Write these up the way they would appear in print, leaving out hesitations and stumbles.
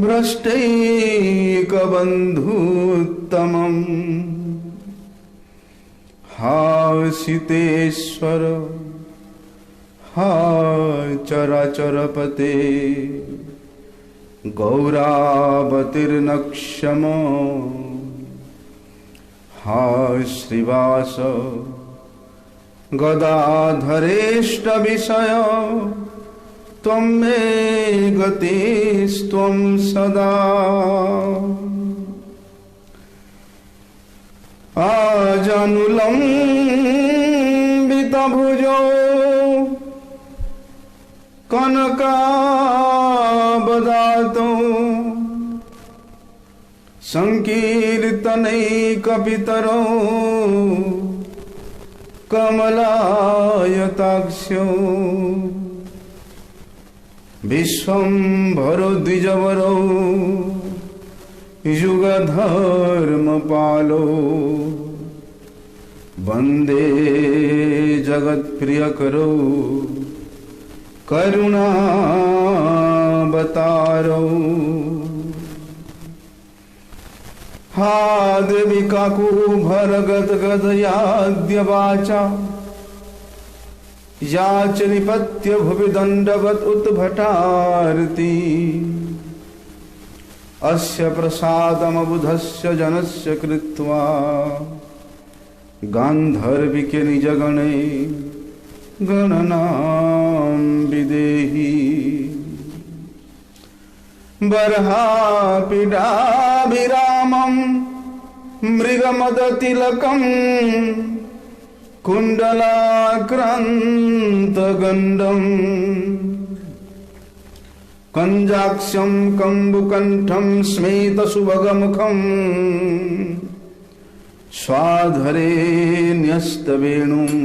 भ्रष्टैकबन्धुत्तमम् हासितेश्वर हा चराचरपते गौरावतीर्नक्षमो हा श्रीवास गदाधरेष्ट विषय त्वं मे गतिस्त्वं सदा आजानुलम्बितभुजो कनकावदातो संकीर्तनैकपितरो कमलायताक्ष्यो विश्वम्भरो द्विजवरो युगधर्मपालो वन्दे जगत्प्रियकरो करुणावतारो हा देवी काकुभरगदगदयाद्यवाचा याच निपत्य भुवि दण्डवत् उत्भटार्ति अस्य प्रसादमबुधस्य जनस्य कृत्वा गान्धर्विके निजगणे गणनां विदेहि बर्हापीडाभिरामं मृगमदतिलकम् कुण्डलाक्रान्तगण्डम् कञ्जाक्ष्यं कम्बुकण्ठं स्मेतसुभगमुखम् स्वाधरे न्यस्तवेणुम्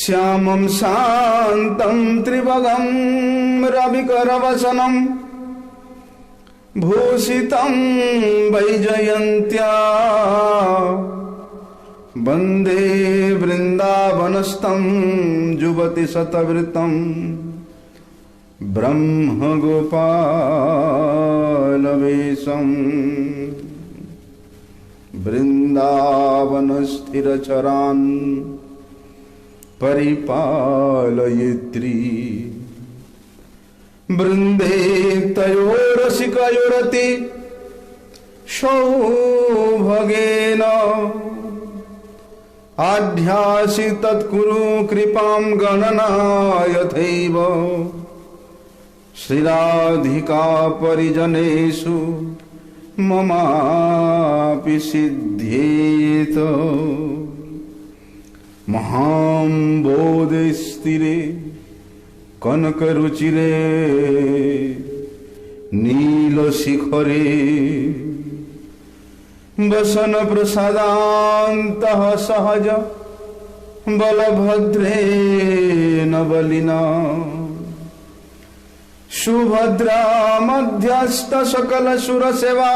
श्यामं शान्तं त्रिभगं रविकरवसनं भूषितं वैजयन्त्या वन्दे वृन्दावनस्थं जुवति शतवृतं ब्रह्मगोपालवेशम् वृन्दावनस्थिरचरान् परिपालयित्री वृन्दे तयोरसिकयोरति सौभगेन आढ्यासि तत्कुरु कृपां गणना यथैव श्रीराधिका परिजनेषु ममापि सिद्ध्येत महाम्बोधिस्थिरे कनकरुचिरे नीलशिखरे वसन प्रसादान्तः सहज बलभद्रेण बलिना सुभद्रा मध्यस्थ सकल सुरसेवा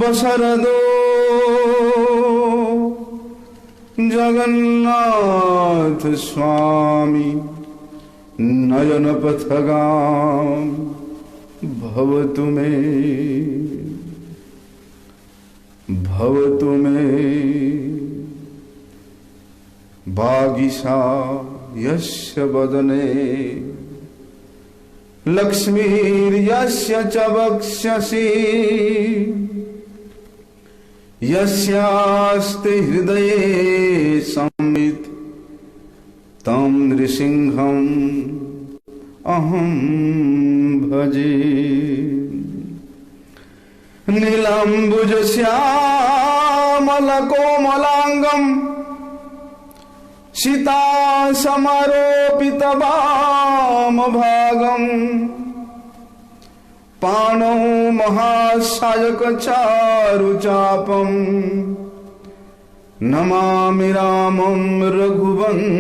बसरदो जगन्नाथ स्वामी नयन पथगाम भवतु मे भागिषा यस्य वदने लक्ष्मीर्यस्य च वक्ष्यसि यस्यास्ति हृदये संवित् तं नृसिंहम् अहं भजे नीलाम्बुजश्यामलकोमलाङ्गं सीतासमरोपितवामभागम् पाणौ महासायकचारुचापम् नमामि रामं रघुवंशनाथम्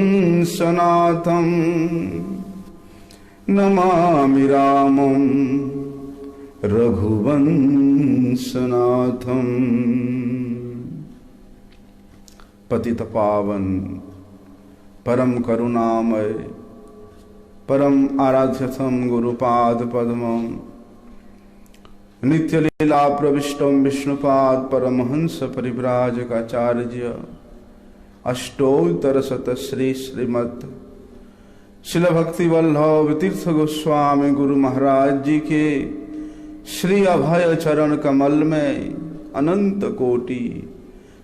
नमामि रामं रघुवंशनाथम्। पतित पावन परम करुणामय परम आराध्यथम गुरुपाद पद्मम नित्य लीला प्रविष्टम विष्णुपाद परमहंस परिव्राजकाचार्य अष्टोत्तर शत श्री श्रीमद शिल भक्ति वल्लभ तीर्थ गोस्वामी गुरु महाराज जी के श्री अभय चरण कमल में अनंत कोटि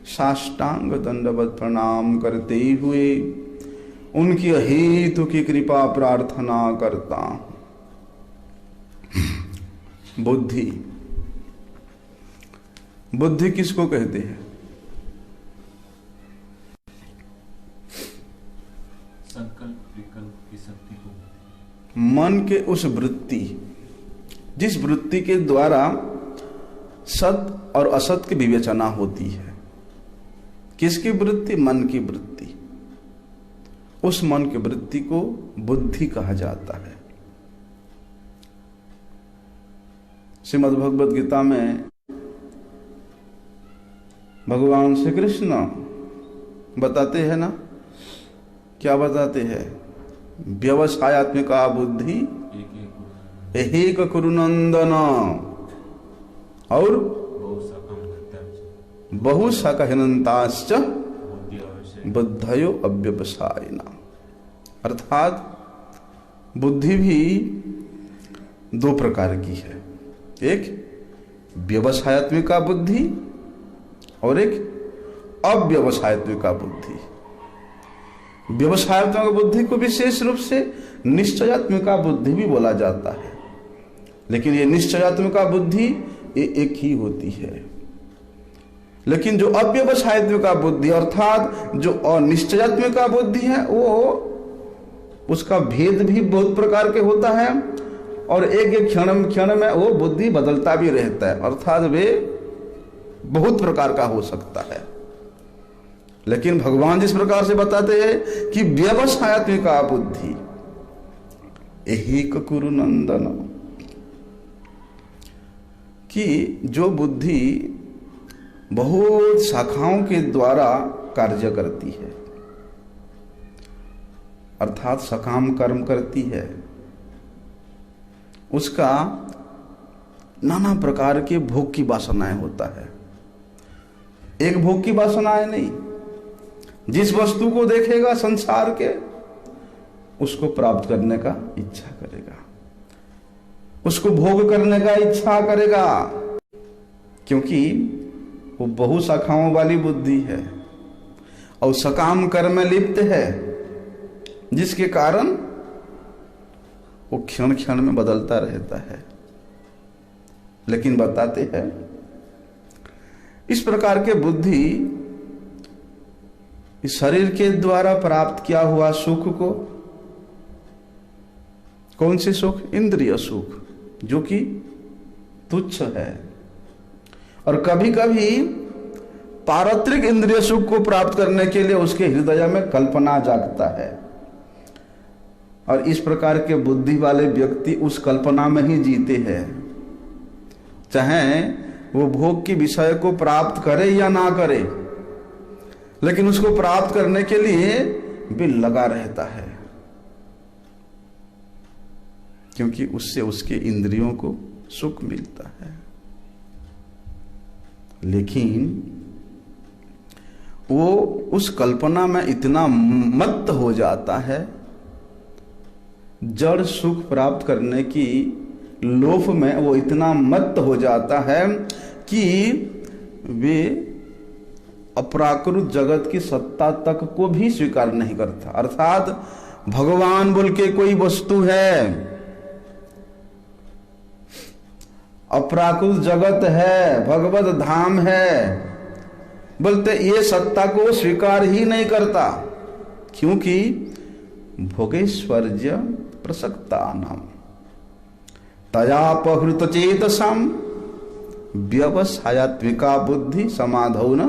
साष्टांग दंडवत प्रणाम करते हुए उनकी अहेतु की कृपा प्रार्थना करता हूं। बुद्धि, बुद्धि किसको कहते हैं? संकल्प विकल्प की शक्ति को, मन के उस वृत्ति, जिस वृत्ति के द्वारा सत और असत की विवेचना होती है। किसकी वृत्ति? मन की वृत्ति। उस मन की वृत्ति को बुद्धि कहा जाता है। श्रीमद् भगवद गीता में भगवान श्री कृष्ण बताते हैं ना, क्या बताते हैं? व्यवसायत्मिका बुद्धि एक कुरुनंदन और बहुशाखहिनंताश्च बुद्धयो अव्यवसायिना। अर्थात बुद्धि भी दो प्रकार की है, एक व्यवसायत्मिका बुद्धि और एक अव्यवसायत्मिका बुद्धि। व्यवसायत्मिका बुद्धि को विशेष रूप से निश्चयात्मिका बुद्धि भी बोला जाता है, लेकिन ये निश्चयात्मिका बुद्धि ये एक ही होती है। लेकिन जो अव्यवसायत्मिका बुद्धि अर्थात जो अनिश्चयात्मिका बुद्धि है, वो उसका भेद भी बहुत प्रकार के होता है और एक एक क्षण में वो बुद्धि बदलता भी रहता है, अर्थात वे बहुत प्रकार का हो सकता है। लेकिन भगवान जिस प्रकार से बताते हैं कि व्यवसायत्मिका बुद्धि एक कुरुनंदन, कि जो बुद्धि बहुत शाखाओं के द्वारा कार्य करती है, अर्थात सकाम कर्म करती है, उसका नाना प्रकार के भोग की वासनाएं होता है। एक भोग की वासनाएं नहीं, जिस वस्तु को देखेगा संसार के उसको प्राप्त करने का इच्छा करेगा, उसको भोग करने का इच्छा करेगा, क्योंकि वो बहु शाखाओं वाली बुद्धि है और सकाम कर्म में लिप्त है, जिसके कारण वो क्षण क्षण में बदलता रहता है। लेकिन बताते हैं इस प्रकार के बुद्धि इस शरीर के द्वारा प्राप्त किया हुआ सुख को, कौन से सुख? इंद्रिय सुख, जो कि तुच्छ है, और कभी कभी पारत्रिक इंद्रिय सुख को प्राप्त करने के लिए उसके हृदय में कल्पना जागता है, और इस प्रकार के बुद्धि वाले व्यक्ति उस कल्पना में ही जीते हैं, चाहे वो भोग के विषय को प्राप्त करे या ना करे, लेकिन उसको प्राप्त करने के लिए भी लगा रहता है, क्योंकि उससे उसके इंद्रियों को सुख मिलता है। लेकिन वो उस कल्पना में इतना मत्त हो जाता है, जड़ सुख प्राप्त करने की लोभ में वो इतना मत्त हो जाता है कि वे अपराकृत जगत की सत्ता तक को भी स्वीकार नहीं करता। अर्थात भगवान बोल के कोई वस्तु है, अपराकृत जगत है, भगवत धाम है, बोलते ये सत्ता को स्वीकार ही नहीं करता, क्योंकि भोगेश्वर्य प्रसक्ता नाम तयापहृत चेतसम व्यवसायत्मिका बुद्धि समाधौ न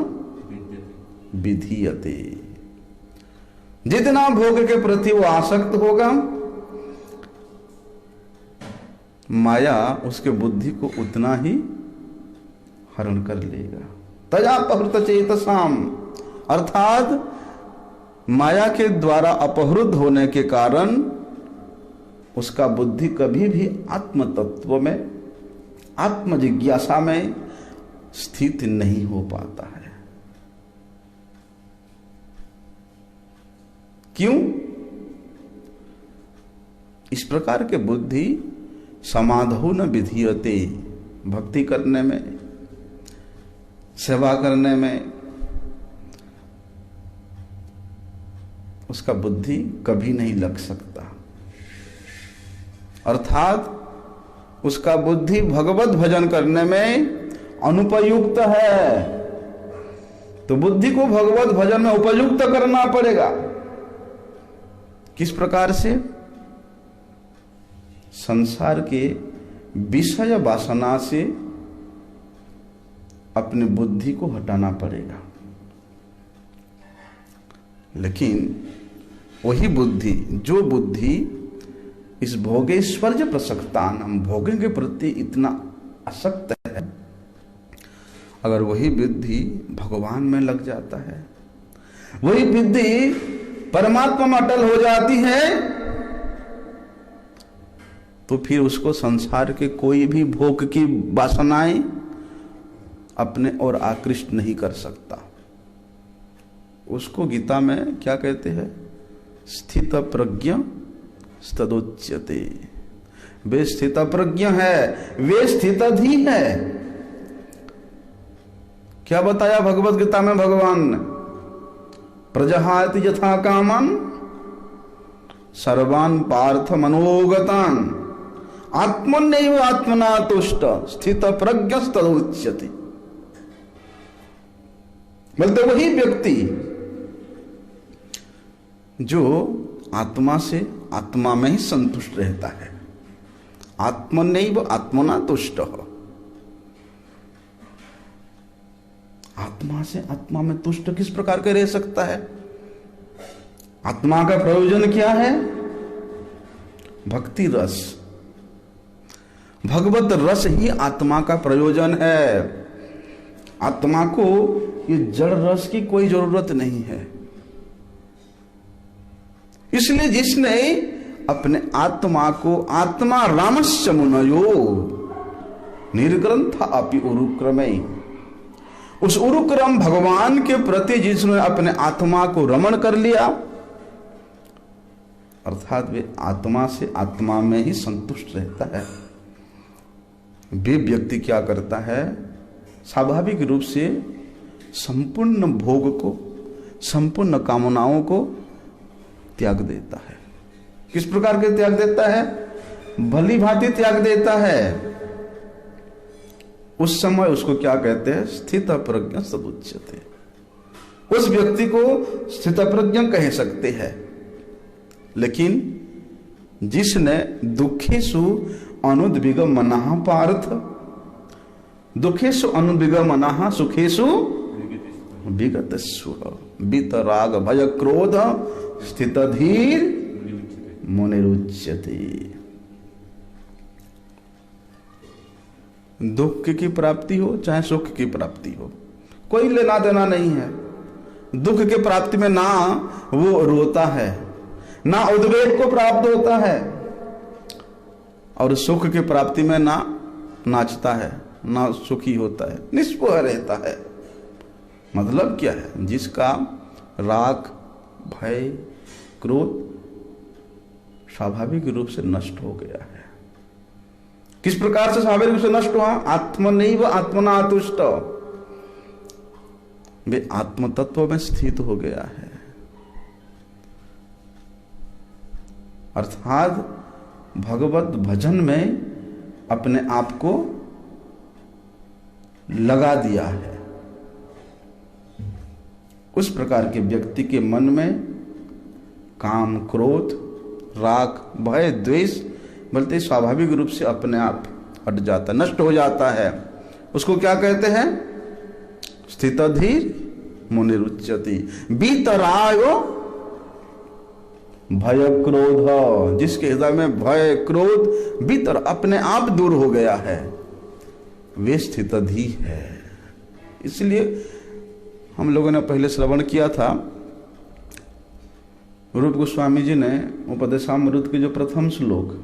विधीयते। जितना भोग के प्रति वो आसक्त होगा, माया उसके बुद्धि को उतना ही हरण कर लेगा। तयापहृत चेतसाम अर्थात माया के द्वारा अपहृत होने के कारण उसका बुद्धि कभी भी आत्म तत्व में, आत्म जिज्ञासा में स्थित नहीं हो पाता है। क्यों? इस प्रकार के बुद्धि समाधौ न विधीयते, भक्ति करने में, सेवा करने में उसका बुद्धि कभी नहीं लग सकता। अर्थात उसका बुद्धि भगवत भजन करने में अनुपयुक्त है। तो बुद्धि को भगवत भजन में उपयुक्त करना पड़ेगा। किस प्रकार से? संसार के विषय वासना से अपने बुद्धि को हटाना पड़ेगा। लेकिन वही बुद्धि, जो बुद्धि इस भोगेश्वर्य प्रसक्तान, हम भोगों के प्रति इतना आसक्त है, अगर वही बुद्धि भगवान में लग जाता है, वही बुद्धि परमात्मा में अटल हो जाती है, तो फिर उसको संसार के कोई भी भोग की वासनाएं अपने ओर आकृष्ट नहीं कर सकता। उसको गीता में क्या कहते हैं? स्थित प्रज्ञ तदुच्यते। वे स्थित प्रज्ञ है, वे स्थितधि है। क्या बताया भगवत गीता में भगवान ने? प्रजहाति यथा कामन सर्वान पार्थ मनोगतान आत्मन्यैव आत्मना तुष्ट स्थित प्रज्ञ तदुच्यते। बोलते वही व्यक्ति जो आत्मा से आत्मा में ही संतुष्ट रहता है, आत्मन्यैव आत्मना तुष्ट। आत्मा से आत्मा में तुष्ट किस प्रकार के रह सकता है? आत्मा का प्रयोजन क्या है? भक्ति रस, भगवत रस ही आत्मा का प्रयोजन है। आत्मा को ये जड़ रस की कोई जरूरत नहीं है। इसलिए जिसने अपने आत्मा को आत्मा रामस्य मुनयो निर्ग्रंथ अपि उरुक्रमे, उस उरुक्रम भगवान के प्रति जिसने अपने आत्मा को रमण कर लिया, अर्थात वे आत्मा से आत्मा में ही संतुष्ट रहता है। वे व्यक्ति क्या करता है? स्वाभाविक रूप से संपूर्ण भोग को, संपूर्ण कामनाओं को त्याग देता है। किस प्रकार के त्याग देता है? भली भांति त्याग देता है। उस समय उसको क्या कहते हैं? स्थित प्रज्ञ तदुच्यते। उस व्यक्ति को स्थित प्रज्ञ कह सकते हैं। लेकिन जिसने दुखेषु अनुद्विग्नमनः पार्थ, दुखेषु अनुद्विग्नमनः सुखेषु विगतस्व वीतराग भय क्रोध स्थितधीर मुनिरुच्यते। दुख की प्राप्ति हो चाहे सुख की प्राप्ति हो, कोई लेना देना नहीं है। दुख के प्राप्ति में ना वो रोता है, ना उद्वेग को प्राप्त होता है, और सुख की प्राप्ति में ना नाचता है, ना सुखी होता है, निष्पह रहता है। मतलब क्या है? जिसका राग भय क्रोध स्वाभाविक रूप से नष्ट हो गया है। किस प्रकार से स्वाभाविक रूप से नष्ट हुआ? आत्मनैव आत्मना तुष्ट, वे आत्म तत्व में स्थित हो गया है। अर्थात भगवत भजन में अपने आप को लगा दिया है। उस प्रकार के व्यक्ति के मन में काम क्रोध राग भय द्वेष बोलते स्वाभाविक रूप से अपने आप हट जाता, नष्ट हो जाता है। उसको क्या कहते हैं? स्थितधीर मुनिरुच्यति। वीतरागो भय क्रोध, जिसके हृदय में भय क्रोध भीतर अपने आप दूर हो गया है, वे स्थितधीर है। इसलिए हम लोगों ने पहले श्रवण किया था, रूप गोस्वामी जी ने उपदेशामृत के जो प्रथम श्लोक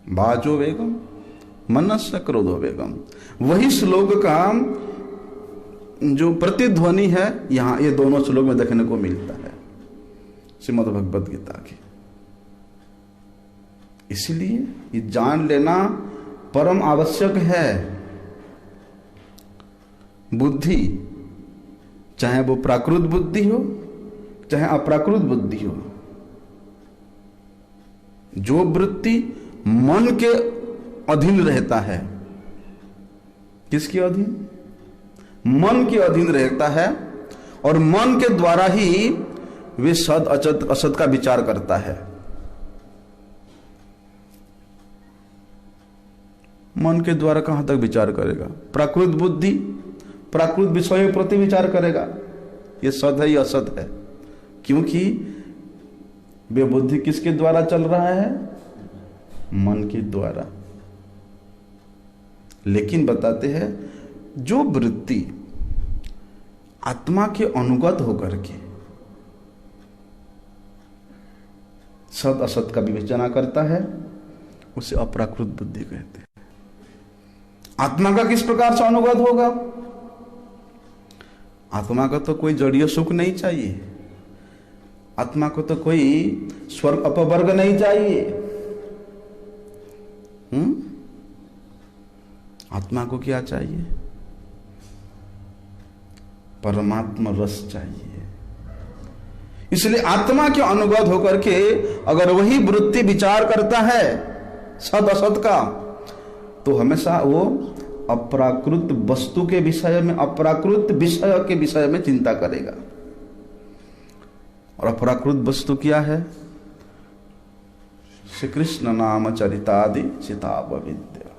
वाचो वेगम मनस्य क्रोधो वेगम। वही श्लोक का जो प्रतिध्वनि है यहां ये दोनों श्लोक में देखने को मिलता है श्रीमद् भगवद गीता की। इसलिए ये जान लेना परम आवश्यक है। बुद्धि चाहे वो प्राकृत बुद्धि हो चाहे अप्राकृत बुद्धि हो, जो वृत्ति मन के अधीन रहता है, किसके अधीन? मन के अधीन रहता है और मन के द्वारा ही वे सद अचत असत का विचार करता है। मन के द्वारा कहां तक विचार करेगा? प्राकृत बुद्धि प्राकृत विषयों के प्रति विचार करेगा, ये सद है ये असत है, क्योंकि वे बुद्धि किसके द्वारा चल रहा है? मन के द्वारा। लेकिन बताते हैं जो वृत्ति आत्मा के अनुगत होकर के सद असत का विवेचना करता है उसे अप्राकृत बुद्धि कहते हैं। आत्मा का किस प्रकार से अनुगत होगा? आत्मा को तो कोई जड़ीय सुख नहीं चाहिए, आत्मा को तो कोई स्वर्ग अपवर्ग नहीं चाहिए। आत्मा को क्या चाहिए? परमात्मा रस चाहिए। इसलिए आत्मा के अनुगत होकर के अगर वही वृत्ति विचार करता है सद असत का, तो हमेशा वो अप्राकृत वस्तु के विषय में, अप्राकृत विषय के विषय में चिंता करेगा। और अप्राकृत वस्तु क्या है? श्री कृष्ण नाम चरितादि चिताव विद्या।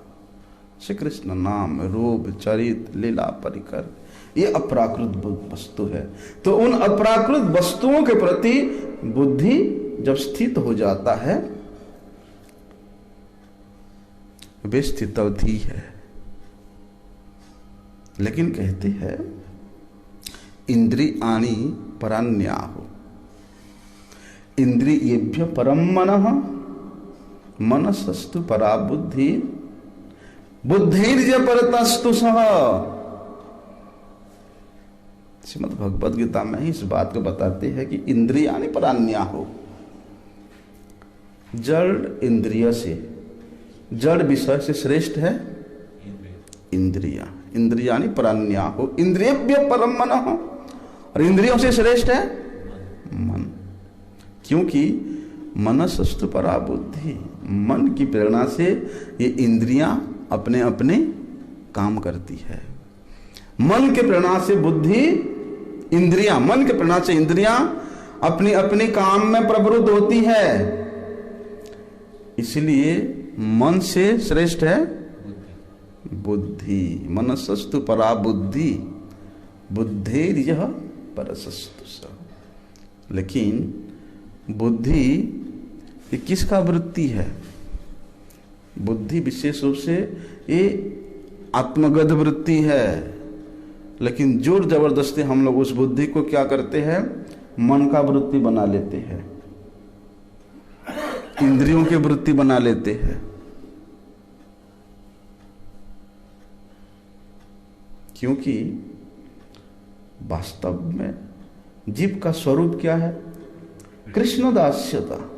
श्री कृष्ण नाम रूप चरित लीला परिकर, ये अप्राकृत वस्तु है। तो उन अप्राकृत वस्तुओं के प्रति बुद्धि जब स्थित हो जाता है, वे स्थितवधि है। लेकिन कहते हैं इंद्रियाणि परान्याहु, इंद्रियेभ्य परम मनः मनसस्तु परा बुद्धि बुद्धिर्य परतस्तु सह। श्रीमद् भगवद गीता में इस बात को बताते हैं कि इंद्रियाणि परान्याहु, जड़ इंद्रिय से, जड़ विषय से श्रेष्ठ है इंद्रिया। इंद्रियाणि परान्याहु, इंद्रियेभ्य परम मनः, और इंद्रियों से श्रेष्ठ है मन। क्योंकि मनसस्तु परा बुद्धि, मन की प्रेरणा से ये इंद्रियां अपने अपने काम करती है। मन के प्रेरणा से बुद्धि, इंद्रियां, मन के प्रेरणा से इंद्रियां अपने अपने काम में प्रवृत्त होती है। इसलिए मन से श्रेष्ठ है बुद्धि। मनसस्तु परा बुद्धि बुद्धेर्यः परसस्तु सः। लेकिन बुद्धि ये किसका वृत्ति है? बुद्धि विशेष रूप से ये आत्मगत वृत्ति है। लेकिन जोर जबरदस्ती हम लोग उस बुद्धि को क्या करते हैं? मन का वृत्ति बना लेते हैं, इंद्रियों की वृत्ति बना लेते हैं। क्योंकि वास्तव में जीव का स्वरूप क्या है? कृष्ण दास्यता।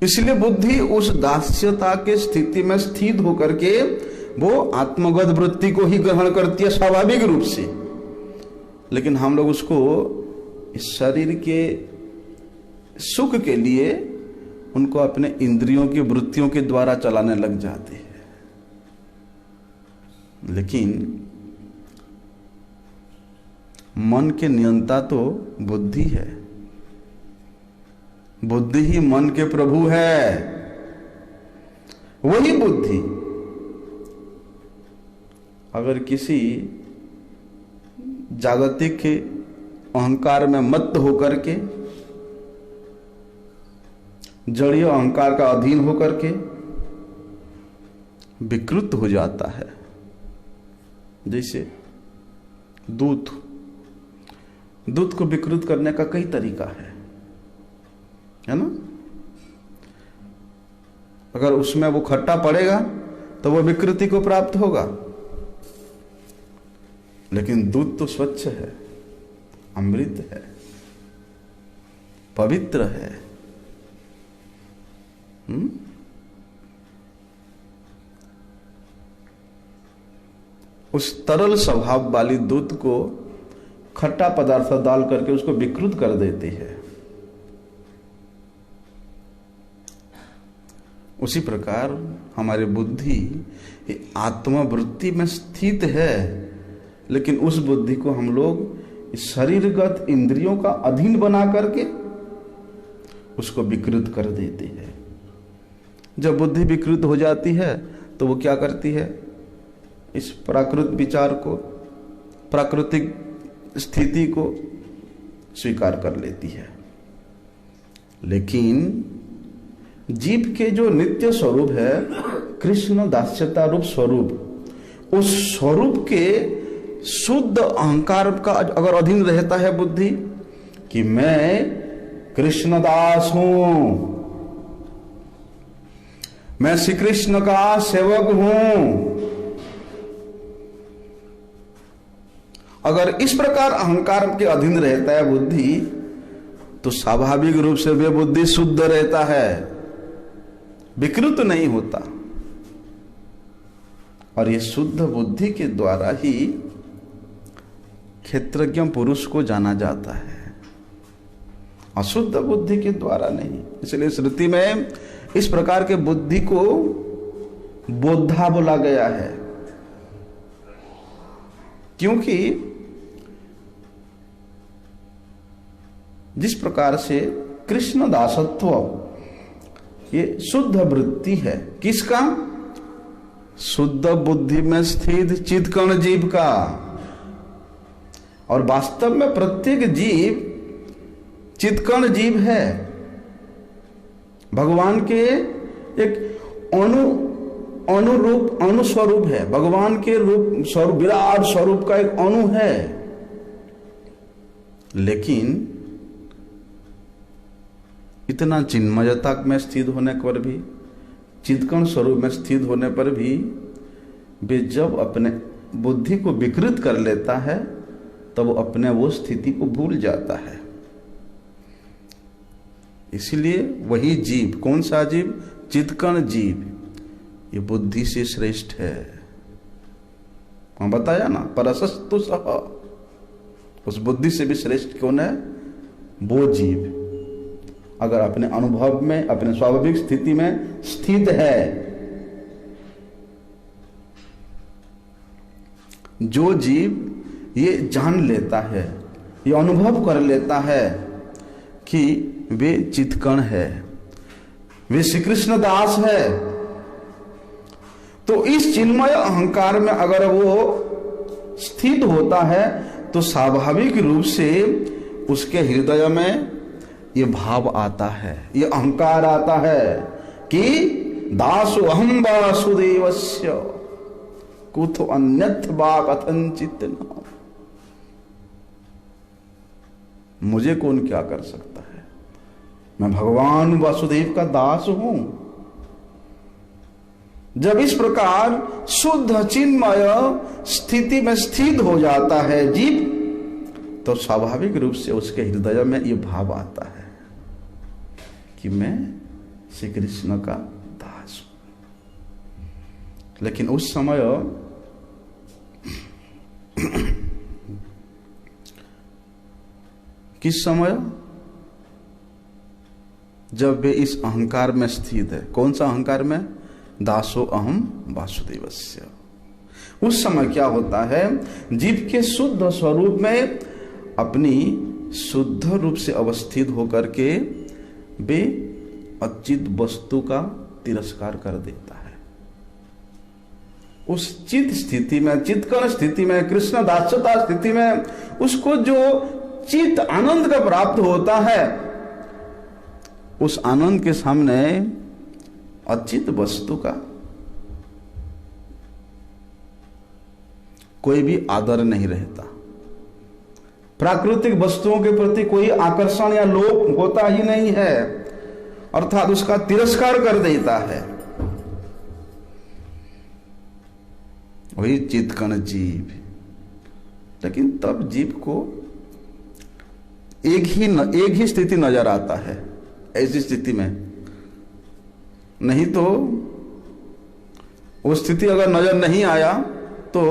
इसलिए बुद्धि उस दास्यता के स्थिति में स्थित होकर के वो आत्मगत वृत्ति को ही ग्रहण करती है स्वाभाविक रूप से। लेकिन हम लोग उसको इस शरीर के सुख के लिए उनको अपने इंद्रियों की वृत्तियों के द्वारा चलाने लग जाते हैं। लेकिन मन के नियंता तो बुद्धि है। बुद्धि ही मन के प्रभु है। वही बुद्धि अगर किसी जागतिक के अहंकार में मत्त होकर के, जड़ीय अहंकार का अधीन होकर के विकृत हो जाता है, जैसे दूध को विकृत करने का कई तरीका है ना। अगर उसमें वो खट्टा पड़ेगा तो वो विकृति को प्राप्त होगा। लेकिन दूध तो स्वच्छ है, अमृत है, पवित्र है। उस तरल स्वभाव वाली दूध को खट्टा पदार्थ डाल करके उसको विकृत कर देती है। उसी प्रकार हमारी बुद्धि आत्मवृत्ति में स्थित है, लेकिन उस बुद्धि को हम लोग शरीरगत इंद्रियों का अधीन बना करके उसको विकृत कर देते हैं। जब बुद्धि विकृत हो जाती है तो वो क्या करती है, इस प्राकृत विचार को, प्राकृतिक स्थिति को स्वीकार कर लेती है। लेकिन जीव के जो नित्य स्वरूप है, कृष्ण दास्यता रूप स्वरूप, उस स्वरूप के शुद्ध अहंकार का अगर अधीन रहता है बुद्धि कि मैं कृष्णदास हूं, मैं श्री कृष्ण का सेवक हूं, अगर इस प्रकार अहंकार के अधीन रहता है बुद्धि, तो स्वाभाविक रूप से वे बुद्धि शुद्ध रहता है, विकृत नहीं होता। और ये शुद्ध बुद्धि के द्वारा ही क्षेत्रज्ञ पुरुष को जाना जाता है, अशुद्ध बुद्धि के द्वारा नहीं। इसलिए श्रुति में इस प्रकार के बुद्धि को बोधा बोला गया है, क्योंकि जिस प्रकार से कृष्ण दासत्व ये शुद्ध वृत्ति है, किसका? शुद्ध बुद्धि में स्थित चित्कण जीव का। और वास्तव में प्रत्येक जीव चित्कण जीव है, भगवान के एक अनुरूप अनुस्वरूप है, भगवान के रूप स्वरूप, विराट स्वरूप का एक अणु है। लेकिन इतना चिन्मयता में स्थित होने पर भी, चित्कण स्वरूप में स्थित होने पर भी वे जब अपने बुद्धि को विकृत कर लेता है तब वो अपने वो स्थिति को भूल जाता है। इसलिए वही जीव, कौन सा जीव? चित्कण जीव, ये बुद्धि से श्रेष्ठ है। वहां बताया ना, परसस्तु सह, उस बुद्धि से भी श्रेष्ठ कौन है? वो जीव अगर अपने अनुभव में, अपने स्वाभाविक स्थिति में स्थित है। जो जीव ये जान लेता है, ये अनुभव कर लेता है कि वे चित्कण है, वे श्री कृष्ण दास है, तो इस चिन्मय अहंकार में अगर वो स्थित होता है तो स्वाभाविक रूप से उसके हृदय में ये भाव आता है, ये अहंकार आता है कि दासो अहम वासुदेवस्य कुतो अन्यथ वा कथंचित न। मुझे कौन क्या कर सकता है, मैं भगवान वासुदेव का दास हूं। जब इस प्रकार शुद्ध चिन्मय स्थिति में स्थित हो जाता है जीव, तो स्वाभाविक रूप से उसके हृदय में ये भाव आता है कि मैं श्री कृष्ण का दास हूं। लेकिन उस समय किस समय? जब वे इस अहंकार में स्थित है। कौन सा अहंकार में? दासो अहम वासुदेवस्य। उस समय क्या होता है, जीव के शुद्ध स्वरूप में अपनी शुद्ध रूप से अवस्थित होकर के वे अचित वस्तु का तिरस्कार कर देता है। उस चित स्थिति में, चित्कण स्थिति में, कृष्ण दास्यता स्थिति में उसको जो चित आनंद का प्राप्त होता है, उस आनंद के सामने अचित वस्तु का कोई भी आदर नहीं रहता। प्राकृतिक वस्तुओं के प्रति कोई आकर्षण या लोभ होता ही नहीं है, अर्थात उसका तिरस्कार कर देता है। वही चित्कन जीव। लेकिन तब जीव को एक ही स्थिति नजर आता है ऐसी स्थिति में, नहीं तो वो स्थिति अगर नजर नहीं आया तो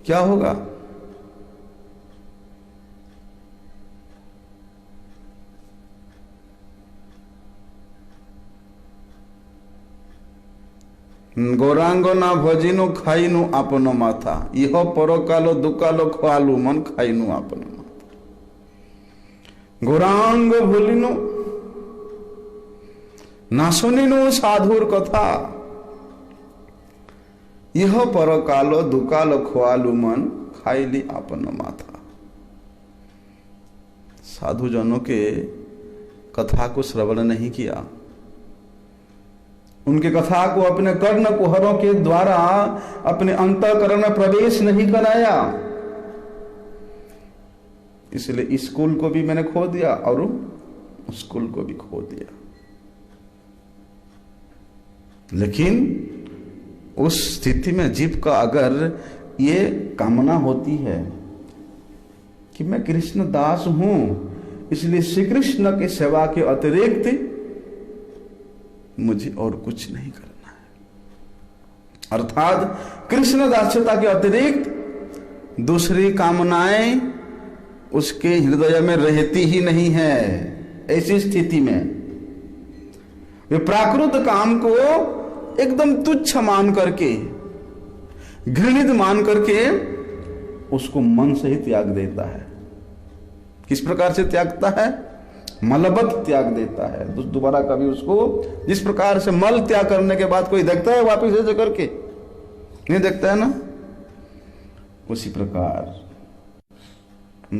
क्या होगा? गौरांग ना भजिनु खाइनु आपनो माथा, यह परोकालो दुकालो ख्वालु मन खाइनु आपनो माथा। गौरांग भूलिनु ना सुनिनु साधुर कथा, यह परकालो दुकालो ख्वालु मन खाइली आपनो माथा। साधु जनों के कथा को श्रवण नहीं किया, उनके कथा को अपने कर्ण कुहरों के द्वारा अपने अंतःकरण में प्रवेश नहीं कराया, इसलिए स्कूल को भी मैंने खो दिया और स्कूल को भी खो दिया। लेकिन उस स्थिति में जीव का अगर ये कामना होती है कि मैं कृष्ण दास हूं, इसलिए श्री कृष्ण की सेवा के अतिरिक्त मुझे और कुछ नहीं करना है, अर्थात कृष्ण दास्यता के अतिरिक्त दूसरी कामनाएं उसके हृदय में रहती ही नहीं है। ऐसी स्थिति में वे प्राकृत काम को एकदम तुच्छ मान करके, घृणित मान करके उसको मन से ही त्याग देता है। किस प्रकार से त्यागता है? मलबत त्याग देता है। दोबारा कभी उसको, जिस प्रकार से मल त्याग करने के बाद कोई देखता है वापिस ऐसे करके, नहीं देखता है ना, उसी प्रकार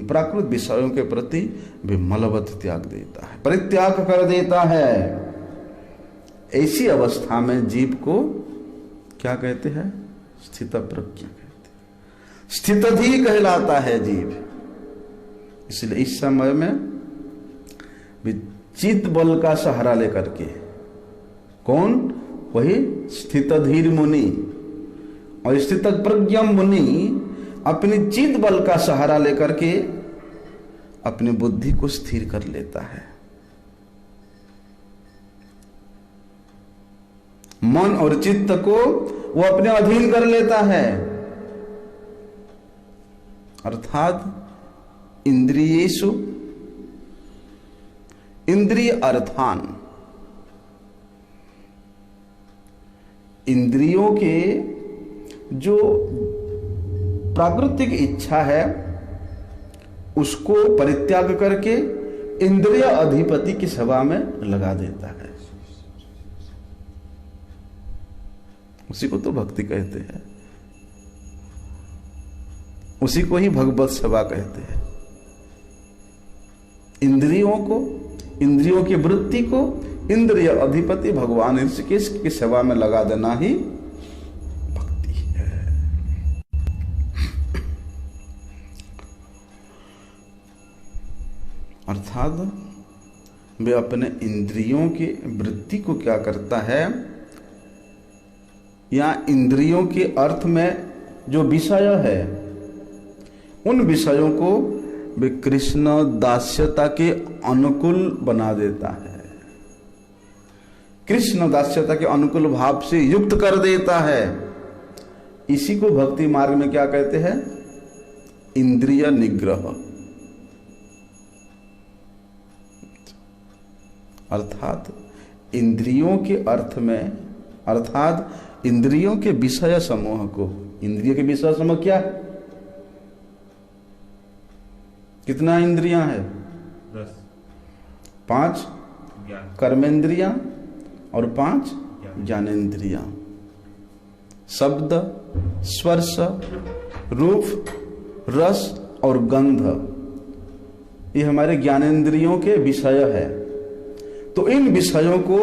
प्राकृत विषयों के प्रति भी मलबत त्याग देता है, परित्याग कर देता है। ऐसी अवस्था में जीव को क्या कहते हैं? स्थित प्रज्ञा कहते हैं, स्थितधि कहलाता है जीव। इसलिए इस समय में चित्त बल का सहारा लेकर के, कौन? वही स्थितधीर मुनि और स्थित प्रज्ञ मुनि अपनी चित्त बल का सहारा लेकर के अपनी बुद्धि को स्थिर कर लेता है। मन और चित्त को वो अपने अधीन कर लेता है, अर्थात इंद्रियेषु इंद्रिय अर्थान, इंद्रियों के जो प्राकृतिक इच्छा है उसको परित्याग करके इंद्रिय अधिपति की सेवा में लगा देता है। उसी को तो भक्ति कहते हैं, उसी को ही भगवत सेवा कहते हैं। इंद्रियों को, इंद्रियों की वृत्ति को इंद्रिय अधिपति भगवान ऋषिकेश की सेवा में लगा देना ही भक्ति है। अर्थात वे अपने इंद्रियों की वृत्ति को क्या करता है, या इंद्रियों के अर्थ में जो विषय है उन विषयों को वे कृष्ण दास्यता के अनुकूल बना देता है, कृष्ण दास्यता के अनुकूल भाव से युक्त कर देता है। इसी को भक्ति मार्ग में क्या कहते हैं? इंद्रिय निग्रह। अर्थात इंद्रियों के अर्थ में, अर्थात इंद्रियों के विषय समूह को, इंद्रिय के विषय समूह क्या है? कितना इंद्रियां है? 5 कर्मेंद्रियां और 5 ज्ञानेंद्रियां। शब्द, स्पर्श, रूप, रस और गंध, ये हमारे ज्ञानेंद्रियों के विषय है। तो इन विषयों को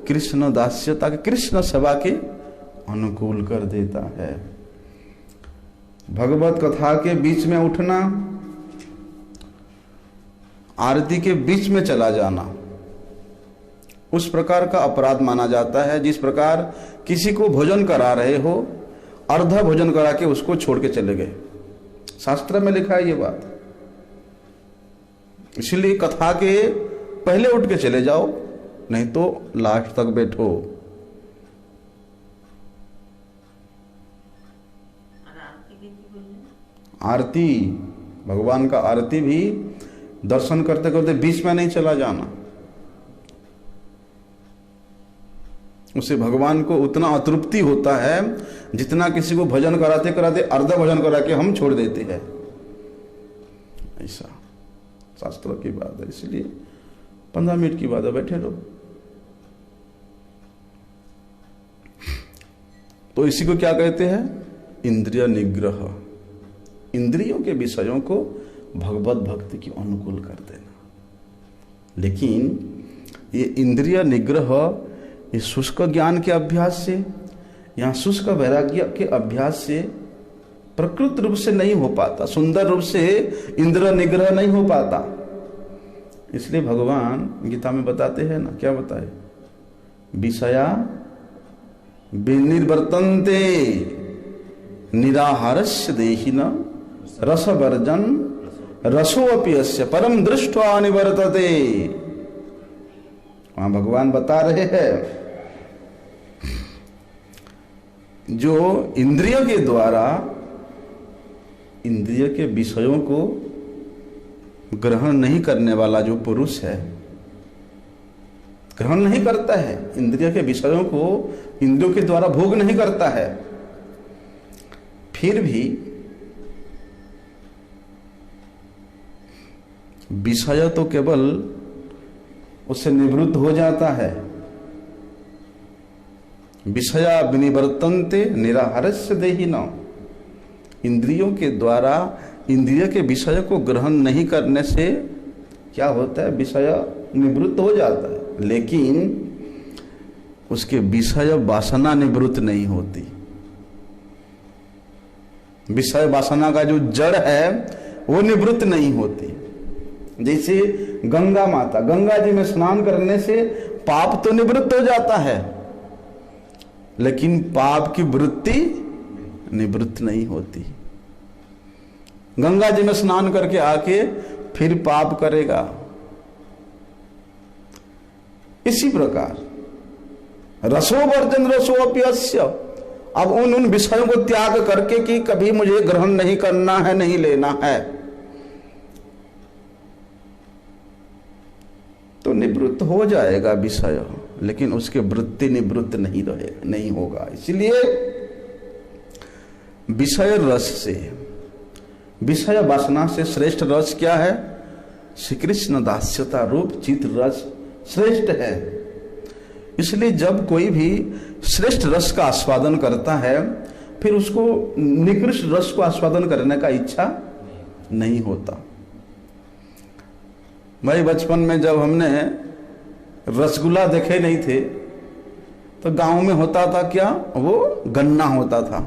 कृष्ण दास्यता के, कृष्ण सेवा के अनुकूल कर देता है। भगवत कथा के बीच में उठना, आरती के बीच में चला जाना उस प्रकार का अपराध माना जाता है। जिस प्रकार किसी को भोजन करा रहे हो अर्धा भोजन करा के उसको छोड़ के चले गए। शास्त्र में लिखा है ये बात। इसलिए कथा के पहले उठ के चले जाओ, नहीं तो लास्ट तक बैठो। आरती, भगवान का आरती भी दर्शन करते करते बीच में नहीं चला जाना। उससे भगवान को उतना अतृप्ति होता है जितना किसी को भजन कराते कराते अर्धा भजन करा के हम छोड़ देते हैं। ऐसा शास्त्रों की बात है। इसलिए 15 मिनट की बात है, बैठे रहो। तो इसी को क्या कहते हैं? इंद्रिय निग्रह। इंद्रियों के विषयों को भगवत भक्ति के अनुकूल कर देना। लेकिन ये इंद्रिय निग्रह ये शुष्क ज्ञान के अभ्यास से या शुष्क वैराग्य के अभ्यास से प्रकृत रूप से नहीं हो पाता, सुंदर रूप से इंद्रिय निग्रह नहीं हो पाता। इसलिए भगवान गीता में बताते हैं ना, क्या बताए? विषया विनिर्वर्तन्ते निराहारस्य देहिन रसवर्जन रसोऽपि अस्य परम दृष्ट्वा निवर्तते। वहां भगवान बता रहे हैं जो इंद्रियों के द्वारा इंद्रिय के विषयों को ग्रहण नहीं करने वाला जो पुरुष है, ग्रहण नहीं करता है इंद्रिय के विषयों को, इंद्रियों के द्वारा भोग नहीं करता है, फिर भी विषय तो केवल उससे निवृत्त हो जाता है। विषया विनिवर्तन्ते निराहारस्य देहिनो। इंद्रियों के द्वारा इंद्रिय के विषय को ग्रहण नहीं करने से क्या होता है? विषय निवृत्त हो जाता है, लेकिन उसके विषय वासना निवृत्त नहीं होती। विषय वासना का जो जड़ है वो निवृत्त नहीं होती। जैसे गंगा माता, गंगा जी में स्नान करने से पाप तो निवृत्त हो जाता है, लेकिन पाप की वृत्ति निवृत्त नहीं होती। गंगा जी में स्नान करके आके फिर पाप करेगा। इसी प्रकार रसोवर्जन रसोऽप्यस्य, अब उन विषयों को त्याग करके कि कभी मुझे ग्रहण नहीं करना है, नहीं लेना है, तो निवृत्त हो जाएगा विषय, लेकिन उसके वृत्ति निवृत्त नहीं रहे, नहीं होगा। इसलिए विषय रस से, विषय वासना से श्रेष्ठ रस क्या है? श्री कृष्ण दास्यता रूप चित रस श्रेष्ठ है। इसलिए जब कोई भी श्रेष्ठ रस का आस्वादन करता है, फिर उसको निकृष्ट रस को आस्वादन करने का इच्छा नहीं होता। भाई बचपन में जब हमने रसगुल्ला देखे नहीं थे तो गांव में होता था क्या? वो गन्ना होता था,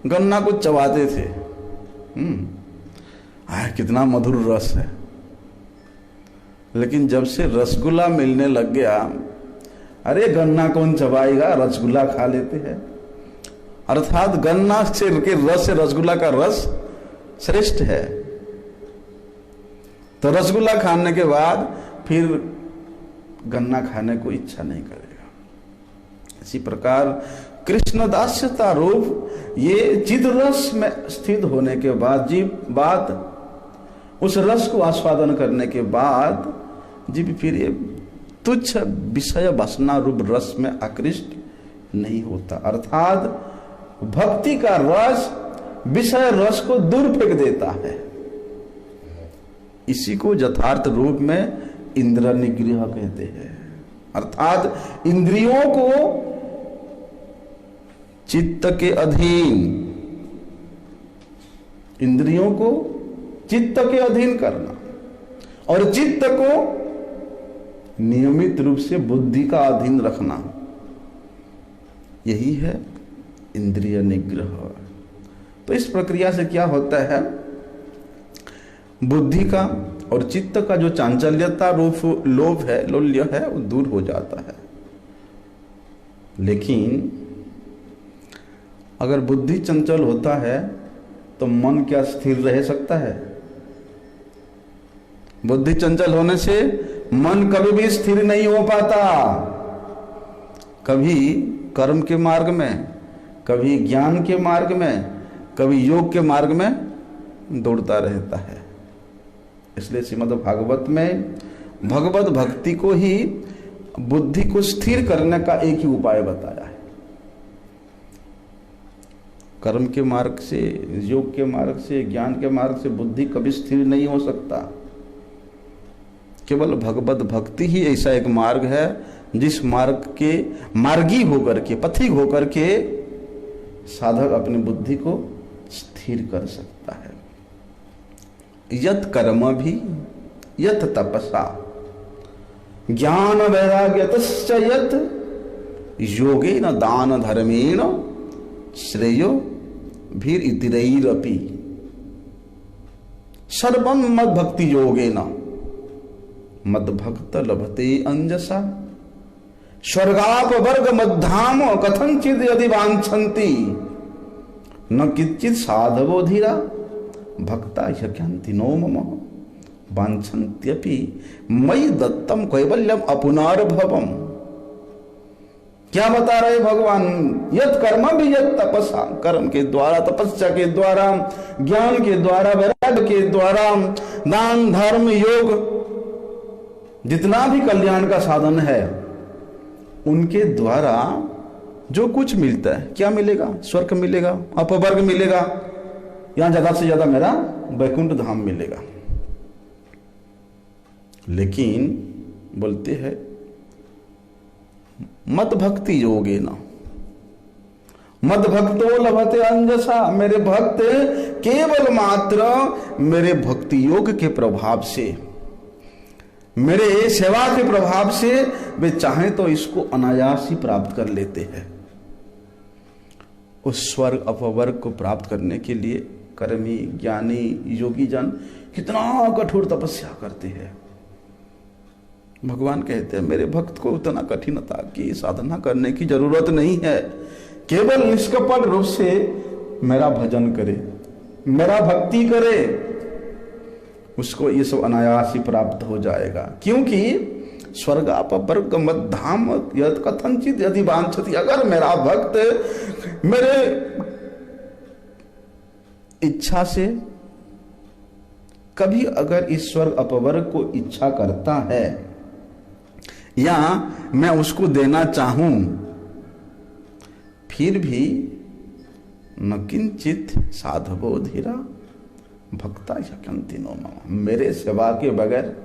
गन्ना को चबाते थे। कितना मधुर रस है। लेकिन जब से रसगुल्ला मिलने लग गया, अरे गन्ना कौन चबाएगा, रसगुल्ला खा लेते हैं। अर्थात गन्ना से के रस से रसगुल्ला का रस श्रेष्ठ है। तो रसगुल्ला खाने के बाद फिर गन्ना खाने को इच्छा नहीं करेगा। इसी प्रकार कृष्ण दास्यता रूप ये चिद रस में स्थित होने के बाद, जीव बात उस रस को आस्वादन करने के बाद जीव फिर ये तुच्छ विषय वासना रूप रस में आकृष्ट नहीं होता। अर्थात भक्ति का रस विषय रस को दूर फेंक देता है। इसी को यथार्थ रूप में इंद्रिय निग्रह कहते हैं। अर्थात इंद्रियों को चित्त के अधीन, इंद्रियों को चित्त के अधीन करना और चित्त को नियमित रूप से बुद्धि का अधीन रखना, यही है इंद्रिय निग्रह। तो इस प्रक्रिया से क्या होता है? बुद्धि का और चित्त का जो चांचल्यता रूप लोभ है, लोल्य है, वो दूर हो जाता है। लेकिन अगर बुद्धि चंचल होता है तो मन क्या स्थिर रह सकता है? बुद्धि चंचल होने से मन कभी भी स्थिर नहीं हो पाता। कभी कर्म के मार्ग में, कभी ज्ञान के मार्ग में, कभी योग के मार्ग में दौड़ता रहता है। इसलिए श्रीमद् भागवत में भगवत भक्ति को ही बुद्धि को स्थिर करने का एक ही उपाय बताया है। कर्म के मार्ग से, योग के मार्ग से, ज्ञान के मार्ग से बुद्धि कभी स्थिर नहीं हो सकता। केवल भगवत भक्ति ही ऐसा एक मार्ग है जिस मार्ग के मार्गी होकर के, पथिक होकर के साधक अपनी बुद्धि को स्थिर कर सकता है। यत कर्म भी यत तपसा ज्ञान वैराग्यतश्च यत योगेन दान धर्मेण श्रेयो भीर इतिरैरपि सर्वं मद भक्ति योगेन मद भक्त लभते अंजसा स्वर्गापवर्ग मद्धाम कथंचिद यदि वांछन्ति न किंचित साधवो धीरा भक्ता ह्यक्यन्ति नो मम वांछन्त्यपि मयि दत्तम कैवल्यम अपुनर्भवम। क्या बता रहे भगवान? यत कर्म भी यत तपसा, कर्म के द्वारा, तपस्या के द्वारा, ज्ञान के द्वारा, वैराग्य के द्वारा, दान धर्म योग, जितना भी कल्याण का साधन है उनके द्वारा जो कुछ मिलता है, क्या मिलेगा? स्वर्ग मिलेगा, अपवर्ग मिलेगा, यहां ज्यादा से ज्यादा मेरा वैकुंठ धाम मिलेगा। लेकिन बोलते हैं मत भक्ति योगे न मद भक्तो लभते अंजसा, मेरे भक्त केवल मात्र मेरे भक्ति योग के प्रभाव से, मेरे सेवा के प्रभाव से वे चाहें तो इसको अनायास ही प्राप्त कर लेते हैं। उस स्वर्ग अपवर्ग को प्राप्त करने के लिए कर्मी, ज्ञानी, योगी जन कितना कठोर तपस्या करते हैं। भगवान कहते हैं मेरे भक्त को उतना कठिनता की साधना करने की जरूरत नहीं है, केवल निष्कपट रूप से मेरा भजन करे, मेरा भक्ति करे, उसको ये सब अनायास ही प्राप्त हो जाएगा। क्योंकि स्वर्गापवर्ग मद्धाम यद कथंचित यदि वांछति, अगर मेरा भक्त मेरे इच्छा से कभी अगर इस स्वर्ग अपवर्ग को इच्छा करता है या मैं उसको देना चाहूं, फिर भी न किंचित साधवो धीरा भक्ता ह्यक्यन्ति नो मम, मेरे सेवा के बगैर,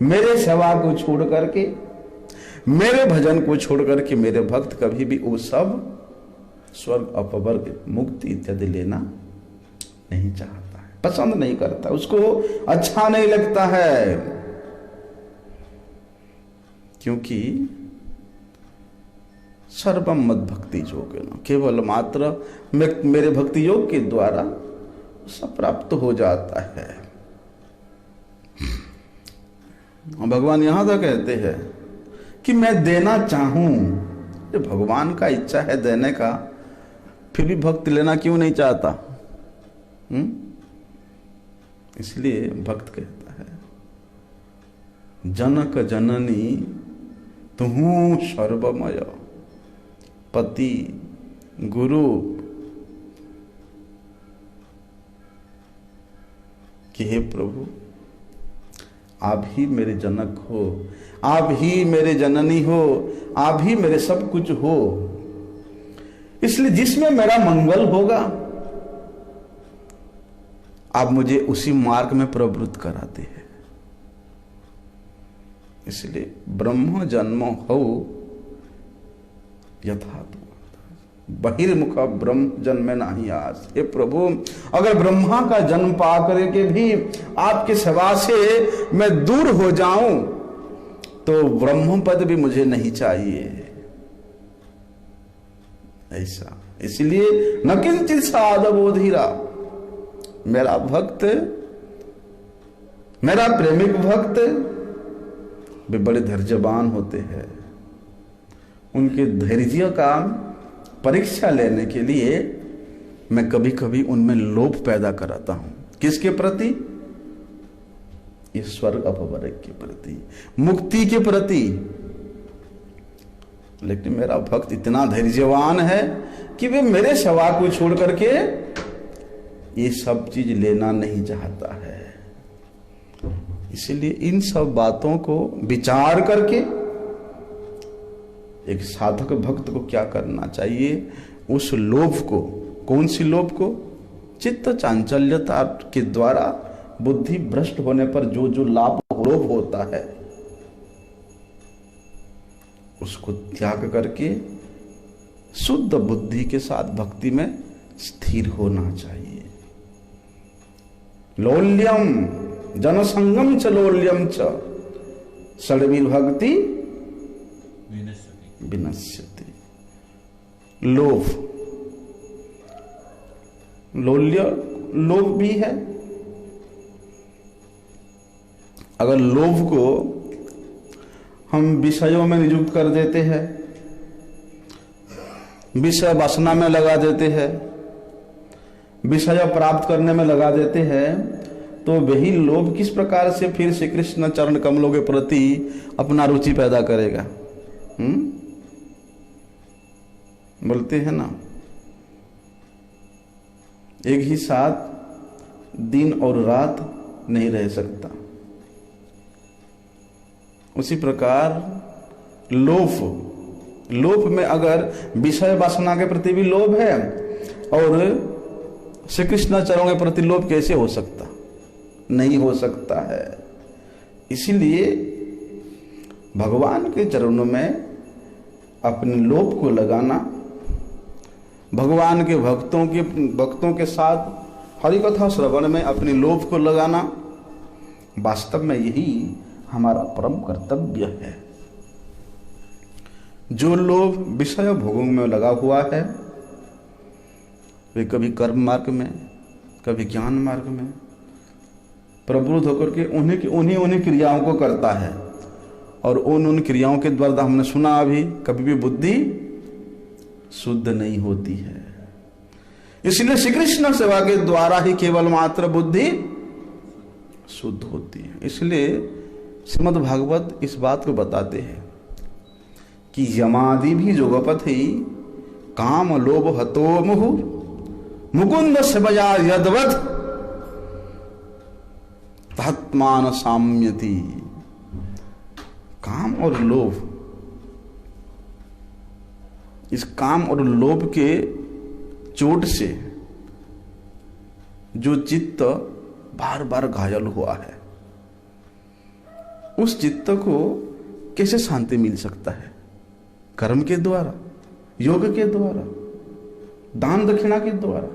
मेरे सेवा को छोड़ करके, मेरे भजन को छोड़ करके मेरे भक्त कभी भी वो सब स्वर्ग अपवर्ग मुक्ति इत्यादि लेना नहीं चाहता है, पसंद नहीं करता, उसको अच्छा नहीं लगता है। क्योंकि सर्वम मद भक्ति योगेन, केवल मात्र मेरे भक्ति योग के द्वारा सब प्राप्त हो जाता है। भगवान यहां तक कहते हैं कि मैं देना चाहूं, जो भगवान का इच्छा है देने का, फिर भी भक्त लेना क्यों नहीं चाहता? इसलिए भक्त कहता है जनक जननी तुहू सर्वमय पति गुरु, कि हे प्रभु आप ही मेरे जनक हो, आप ही मेरे जननी हो, आप ही मेरे सब कुछ हो। इसलिए जिसमें मेरा मंगल होगा आप मुझे उसी मार्ग में प्रवृत्त कराते हैं। इसलिए ब्रह्म जन्म हो यथा बहिर्मुख ब्रह्म जन्म नहीं आस। हे प्रभु अगर ब्रह्मा का जन्म पा करके भी आपके सेवा से मैं दूर हो जाऊं तो ब्रह्म पद भी मुझे नहीं चाहिए। ऐसा इसलिए न किंचित साधवो धीरा, मेरा भक्त, मेरा प्रेमिक भक्त वे बड़े धैर्यवान होते हैं। उनके धैर्य का परीक्षा लेने के लिए मैं कभी कभी उनमें लोभ पैदा कराता हूं। किसके प्रति? इस स्वर्ग अपवर्ग के प्रति, मुक्ति के प्रति। लेकिन मेरा भक्त इतना धैर्यवान है कि वे मेरे सेवा को छोड़ करके ये सब चीज लेना नहीं चाहता है। इसलिए इन सब बातों को विचार करके एक साधक भक्त को क्या करना चाहिए? उस लोभ को, कौन सी लोभ को? चित्त चांचल्यता के द्वारा बुद्धि भ्रष्ट होने पर जो जो लाभ लोभ होता है उसको त्याग करके शुद्ध बुद्धि के साथ भक्ति में स्थिर होना चाहिए। लोल्यम जनसंगम च लोल्यम च षड्विर्भक्ति विनश्यति। लोभ, लोल्य लोभ भी है। अगर लोभ को हम विषयों में नियुक्त कर देते हैं, विषय वासना में लगा देते हैं, विषय प्राप्त करने में लगा देते हैं, तो वही लोभ किस प्रकार से फिर श्री कृष्ण चरण कमलों के प्रति अपना रुचि पैदा करेगा? बोलते हैं ना, एक ही साथ दिन और रात नहीं रह सकता। उसी प्रकार लोभ में अगर विषय वासना के प्रति भी लोभ है और श्री कृष्ण चरणों के प्रति लोभ कैसे हो सकता? नहीं हो सकता है। इसलिए भगवान के चरणों में अपने लोभ को लगाना, भगवान के भक्तों के साथ हरि कथा श्रवण में अपने लोभ को लगाना, वास्तव में यही हमारा परम कर्तव्य है। जो लोभ विषय भोगों में लगा हुआ है वे कभी कर्म मार्ग में, कभी ज्ञान मार्ग में प्रवृत्त होकर के उन्हीं क्रियाओं को करता है और उन क्रियाओं के द्वारा हमने सुना अभी कभी भी बुद्धि शुद्ध नहीं होती है। इसलिए श्री कृष्ण सेवा के द्वारा ही केवल मात्र बुद्धि शुद्ध होती है। इसलिए श्रीमद् भागवत इस बात को बताते हैं कि यमादि भी जोगपथि काम लोभ हतो मुहु मुकुंद सेवया यदवत् तत्मान साम्यति। काम और लोभ, इस काम और लोभ के चोट से जो चित्त बार बार घायल हुआ है, उस चित्त को कैसे शांति मिल सकता है? कर्म के द्वारा, योग के द्वारा, दान दक्षिणा के द्वारा।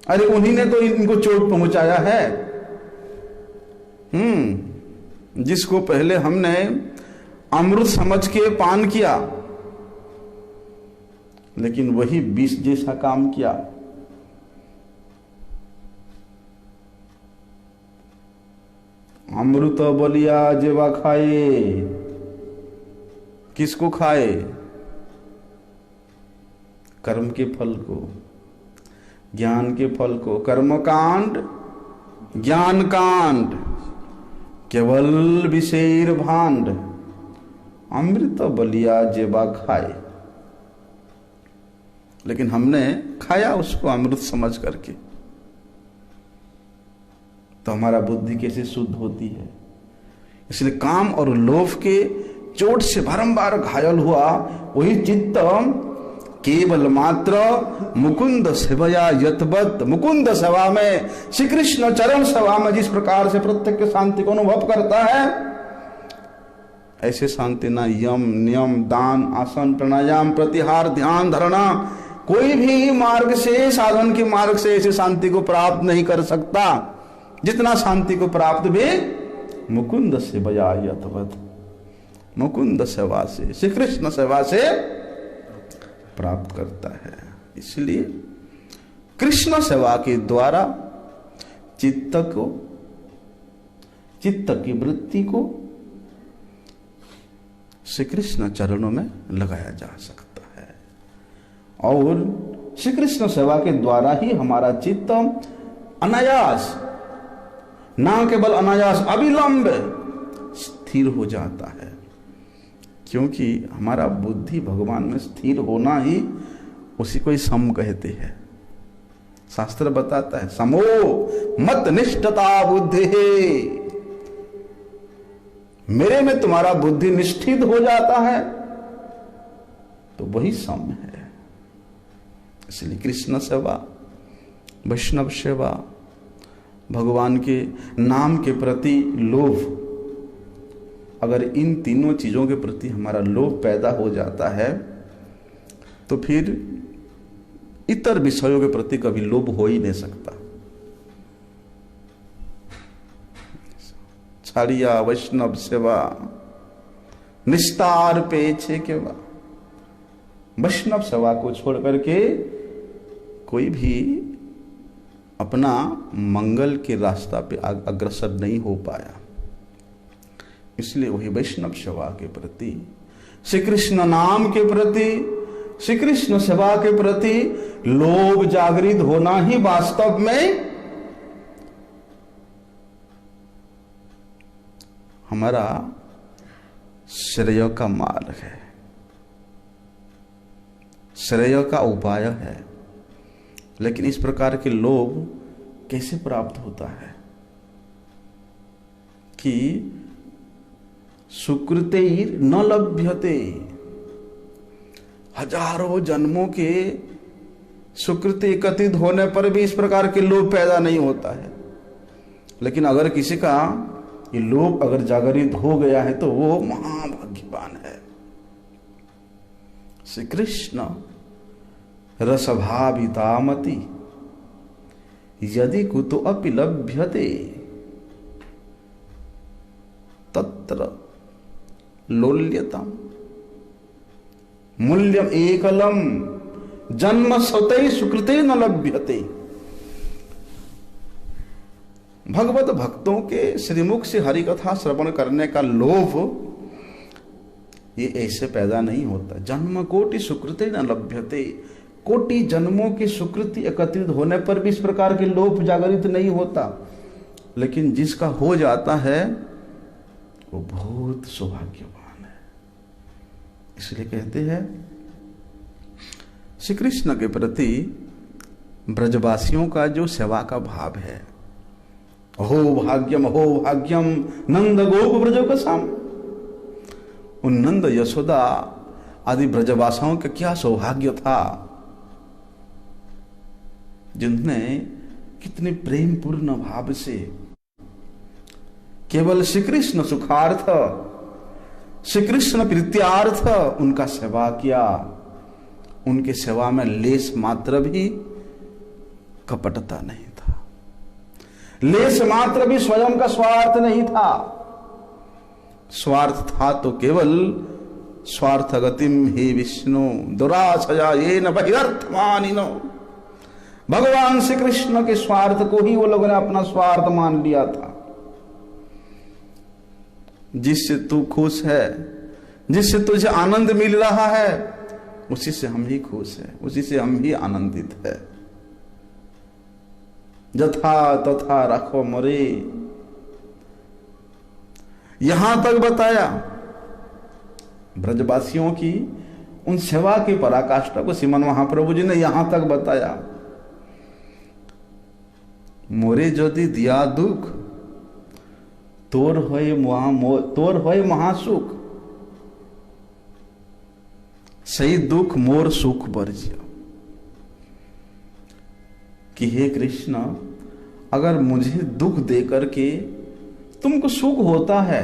अरे उन्हीं ने तो इनको चोट पहुंचाया है। जिसको पहले हमने अमृत समझ के पान किया, लेकिन वही विष जैसा काम किया। अमृत बलिया जेवा खाए, किसको खाए? कर्म के फल को, ज्ञान के फल को। कर्म कांड ज्ञान कांड केवल विषेर भांड, अमृत बलिया जेवा खाए। लेकिन हमने खाया उसको अमृत समझ करके, तो हमारा बुद्धि कैसे शुद्ध होती है? इसलिए काम और लोभ के चोट से बारंबार घायल हुआ वही चित्त केवल मात्र मुकुंद सेवया यतवत्, मुकुंद सेवा में, श्री कृष्ण चरण सेवा में जिस प्रकार से प्रत्येक शांति को अनुभव करता है, ऐसे शांति ना यम नियम दान आसन प्राणायाम प्रत्याहार ध्यान धारणा कोई भी मार्ग से, साधन के मार्ग से ऐसे शांति को प्राप्त नहीं कर सकता जितना शांति को प्राप्त भी मुकुंद सेवया यतवत्, मुकुंद सेवा से, श्री कृष्ण सेवा से प्राप्त करता है। इसलिए कृष्ण सेवा के द्वारा चित्त की वृत्ति को श्री कृष्ण चरणों में लगाया जा सकता है। और श्री कृष्ण सेवा के द्वारा ही हमारा चित्त अनायास, ना केवल अनायास, अविलंब स्थिर हो जाता है। क्योंकि हमारा बुद्धि भगवान में स्थिर होना ही उसी को ही सम कहते हैं। शास्त्र बताता है समो मत निष्ठता बुद्धि है, मेरे में तुम्हारा बुद्धि निष्ठित हो जाता है तो वही सम है। इसलिए कृष्ण सेवा, वैष्णव सेवा, भगवान के नाम के प्रति लोभ, अगर इन तीनों चीजों के प्रति हमारा लोभ पैदा हो जाता है तो फिर इतर विषयों के प्रति कभी लोभ हो ही नहीं सकता। छाड़िया वैष्णव सेवा निस्तार पे छे केवा, वैष्णव सेवा को छोड़ करके कोई भी अपना मंगल के रास्ता पे अग्रसर नहीं हो पाया। इसलिए वही वैष्णव सेवा के प्रति, श्री कृष्ण नाम के प्रति, श्री कृष्ण सेवा के प्रति लोभ जागृत होना ही वास्तव में हमारा श्रेय का मार्ग है, श्रेय का उपाय है। लेकिन इस प्रकार के लोभ कैसे प्राप्त होता है कि सुकृते न लभ्यते, हजारों जन्मों के सुकृति एकत्रित होने पर भी इस प्रकार के लोभ पैदा नहीं होता है। लेकिन अगर किसी का ये लोभ अगर जागृत हो गया है तो वो महाभाग्यवान है। श्री कृष्ण रसभावितामति यदि कुतो अपि लभ्यते तत्र लोल्यतम मूल्यम एकलम जन्म स्वतः सुकृते न लभ्यते। भगवत भक्तों के श्रीमुख से हरि कथा श्रवण करने का लोभ ये ऐसे पैदा नहीं होता। जन्म कोटि सुकृते न लभ्यते, कोटि जन्मों की सुकृति एकत्रित होने पर भी इस प्रकार के लोभ जागृत नहीं होता। लेकिन जिसका हो जाता है वो बहुत सौभाग्यवान है। इसलिए कहते हैं श्री कृष्ण के प्रति ब्रजवासियों का जो सेवा का भाव है, अहो भाग्यम नंद गोप ब्रजो का साम, उन नंद यशोदा आदि ब्रजवासियों का क्या सौभाग्य था जिन्होंने कितने प्रेम पूर्ण भाव से केवल श्री कृष्ण सुखार्थ, श्री कृष्ण प्रीत्यार्थ उनका सेवा किया। उनके सेवा में लेस मात्र भी कपटता नहीं था, लेस मात्र भी स्वयं का स्वार्थ नहीं था। स्वार्थ था तो केवल स्वार्थ गतिम हे विष्णु दुराशया ये न बहिर्थमानिनो, भगवान श्री कृष्ण के स्वार्थ को ही वो लोगों ने अपना स्वार्थ मान लिया था। जिससे तू खुश है, जिससे तुझे आनंद मिल रहा है, उसी से हम ही खुश हैं, उसी से हम ही आनंदित है। जथा तथा रखो मोरे, यहां तक बताया ब्रजवासियों की उन सेवा की पराकाष्ठा को श्रीमन महाप्रभु जी ने यहां तक बताया। मोरे यदि दिया दुख तोर होय महासुख, सही दुख मोर सुख बरजिया। कि हे कृष्ण, अगर मुझे दुख देकर के तुमको सुख होता है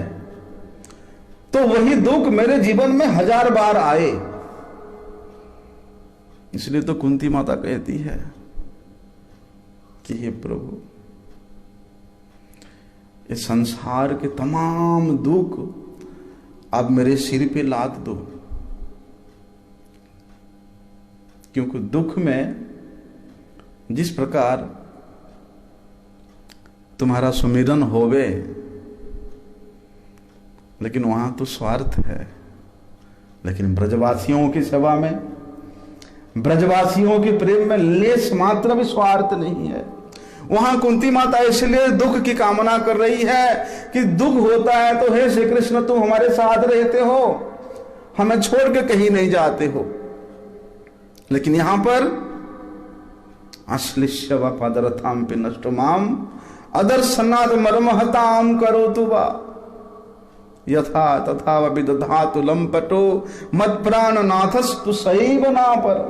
तो वही दुख मेरे जीवन में 1000 बार आए। इसलिए तो कुंती माता कहती है कि हे प्रभु, ये संसार के तमाम दुख अब मेरे सिर पे लाद दो, क्योंकि दुख में जिस प्रकार तुम्हारा सुमिरन होवे, लेकिन वहां तो स्वार्थ है। लेकिन ब्रजवासियों की सेवा में ब्रजवासियों के प्रेम में लेस मात्र भी स्वार्थ नहीं है। वहां कुंती माता इसलिए दुख की कामना कर रही है कि दुख होता है तो हे श्री कृष्ण तुम हमारे साथ रहते हो, हमें छोड़ के कहीं नहीं जाते हो। लेकिन यहां पर अश्लिष्य व पदरथाम पे नष्ट माम अदर्शनाद मर्महताम करो तुवा यथा तथा विदधातु लंपटो मत प्राण नाथस्तु सैव ना पर।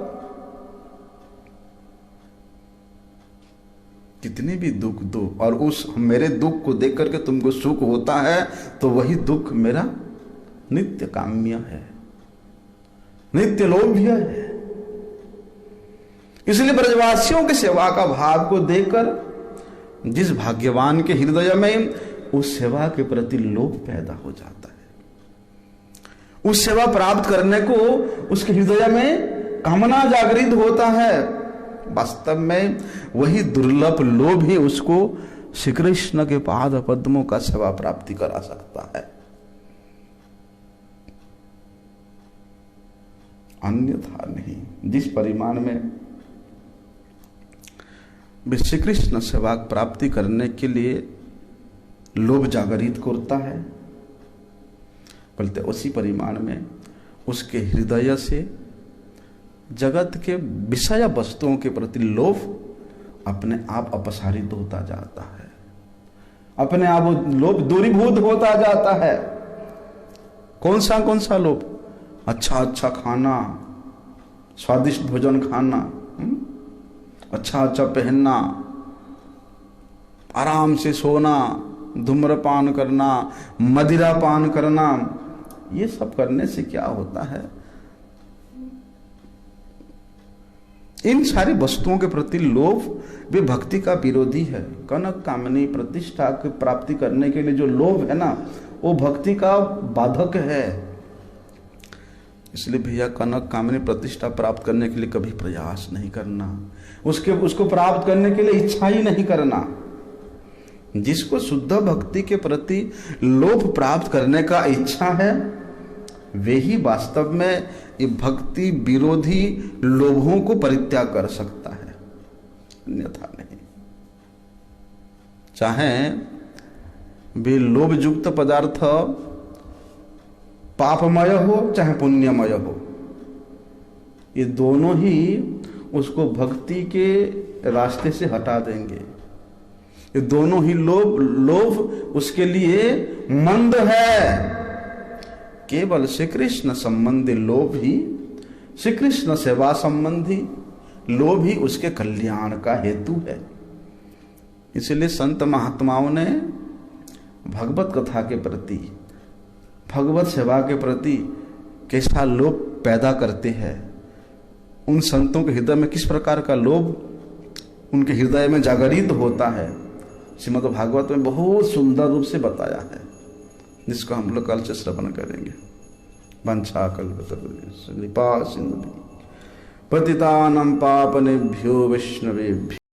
कितने भी दुख दो और उस मेरे दुख को देख करके तुमको सुख होता है तो वही दुख मेरा नित्य काम्य है, नित्य लोभ्य है। इसलिए ब्रजवासियों की सेवा का भाव को देखकर जिस भाग्यवान के हृदय में उस सेवा के प्रति लोभ पैदा हो जाता है, उस सेवा प्राप्त करने को उसके हृदय में कामना जागृत होता है, वास्तव में वही दुर्लभ लोभ ही उसको श्री कृष्ण के पाद पद्मों का सेवा प्राप्ति करा सकता है, अन्यथा नहीं। जिस परिमाण में श्री कृष्ण सेवा प्राप्ति करने के लिए लोभ जागरित करता है, बोलते उसी परिमाण में उसके हृदय से जगत के विषय वस्तुओं के प्रति लोभ अपने आप अपसारित होता जाता है, अपने आप लोभ दूरीभूत होता जाता है। कौन सा लोभ? अच्छा खाना, स्वादिष्ट भोजन खाना, अच्छा पहनना, आराम से सोना, धूम्रपान करना, मदिरा पान करना, ये सब करने से क्या होता है? इन सारी वस्तुओं के प्रति लोभ भी भक्ति का विरोधी है। कनक कामनी प्रतिष्ठा की प्राप्ति करने के लिए जो लोभ है ना, वो भक्ति का बाधक है। इसलिए भैया कनक कामनी प्रतिष्ठा प्राप्त करने के लिए कभी प्रयास नहीं करना, उसको प्राप्त करने के लिए इच्छा ही नहीं करना। जिसको शुद्ध भक्ति के प्रति लोभ प्राप्त करने का इच्छा है वे ही वास्तव में ये भक्ति विरोधी लोभों को परित्याग कर सकता है, अन्यथा नहीं। चाहे वे लोभ युक्त पदार्थ पापमय हो चाहे पुण्यमय हो, ये दोनों ही उसको भक्ति के रास्ते से हटा देंगे। ये दोनों ही लोभ उसके लिए मंद है। केवल श्री कृष्ण संबंधी लोभ ही, श्री कृष्ण सेवा संबंधी लोभ ही उसके कल्याण का हेतु है। इसलिए संत महात्माओं ने भगवत कथा के प्रति, भगवत सेवा के प्रति कैसा लोभ पैदा करते हैं, उन संतों के हृदय में किस प्रकार का लोभ उनके हृदय में जागरित होता है, श्रीमद् भागवत में बहुत सुंदर रूप से बताया है, जिसको हम लोग कल से श्रवण करेंगे। वंशा कल्पतरुभ्यो कृपा सिंधुभ्यो पतितानां पावनेभ्यो वैष्णवेभ्यो